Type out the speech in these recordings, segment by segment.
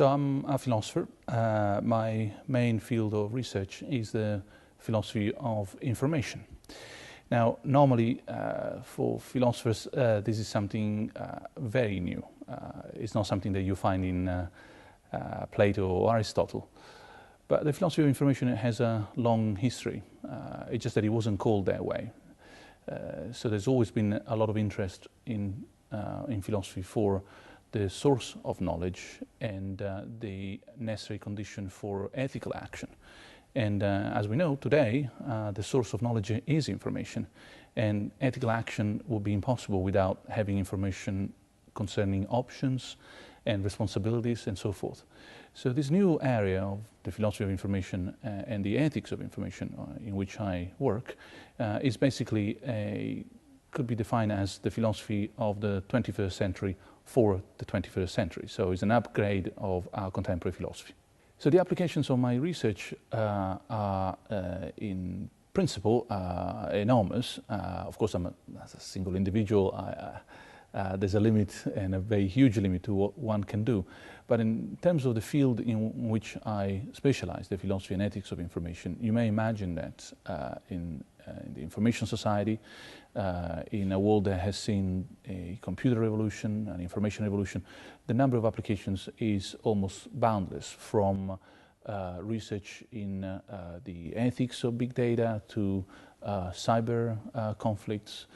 So I'm a philosopher. My main field of research is the philosophy of information. Now, normally for philosophers, this is something very new. It's not something that you find in Plato or Aristotle. But the philosophy of information has a long history. It's just that it wasn't called that way. So there's always been a lot of interest in philosophy for the source of knowledge and the necessary condition for ethical action. And as we know today, the source of knowledge is information, and ethical action would be impossible without having information concerning options and responsibilities and so forth. So this new area of the philosophy of information and the ethics of information in which I work is basically could be defined as the philosophy of the 21st century for the 21st century. So it's an upgrade of our contemporary philosophy. So the applications of my research are in principle enormous. Of course, as a single individual, there's a limit, and a very huge limit, to what one can do. But in terms of the field in which I specialize, the philosophy and ethics of information, you may imagine that in the information society, in a world that has seen a computer revolution, an information revolution, the number of applications is almost boundless, from research in the ethics of big data to cyber conflicts,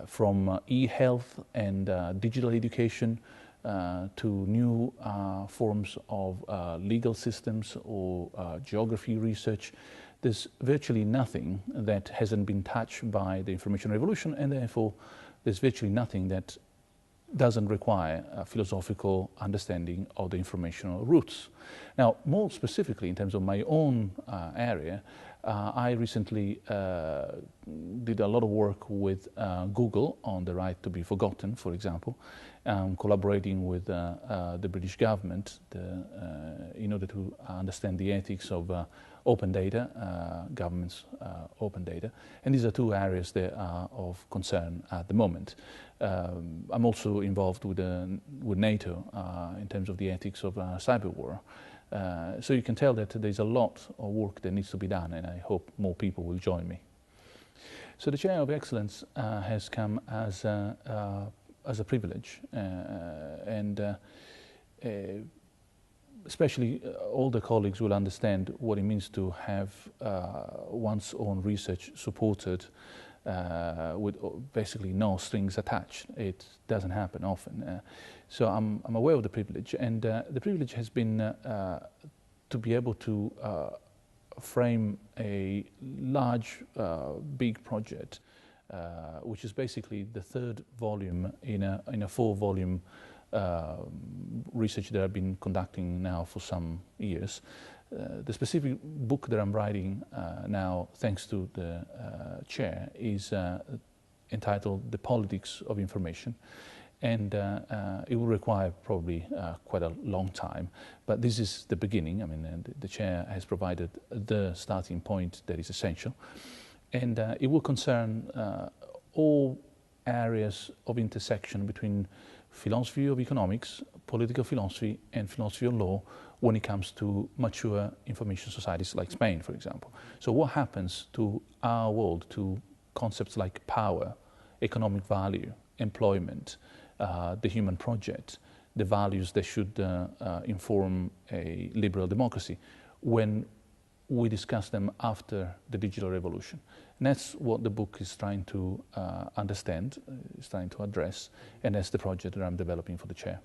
from e-health and digital education to new forms of legal systems or geography research. There's virtually nothing that hasn't been touched by the information revolution, and therefore there's virtually nothing that doesn't require a philosophical understanding of the informational roots. Now, more specifically, in terms of my own area, I recently did a lot of work with Google on the right to be forgotten, for example, collaborating with the British government in order to understand the ethics of open data, government's open data. And these are two areas that are of concern at the moment. I'm also involved with NATO in terms of the ethics of cyber war. So you can tell that there's a lot of work that needs to be done, and I hope more people will join me. So the Chair of Excellence has come as a privilege, and especially older colleagues will understand what it means to have one's own research supported with basically no strings attached. It doesn't happen often. So I'm aware of the privilege, and the privilege has been to be able to frame a large, big project, which is basically the third volume in a 4-volume research that I've been conducting now for some years. The specific book that I'm writing now, thanks to the chair, is entitled The Politics of Information, and it will require probably quite a long time, but this is the beginning. I mean, the chair has provided the starting point that is essential, and it will concern all areas of intersection between philosophy of economics, political philosophy, and philosophy of law when it comes to mature information societies like Spain, for example. So what happens to our world, to concepts like power, economic value, employment, the human project, the values that should inform a liberal democracy, when we discuss them after the digital revolution? And that's what the book is trying to understand, is trying to address, and that's the project that I'm developing for the chair.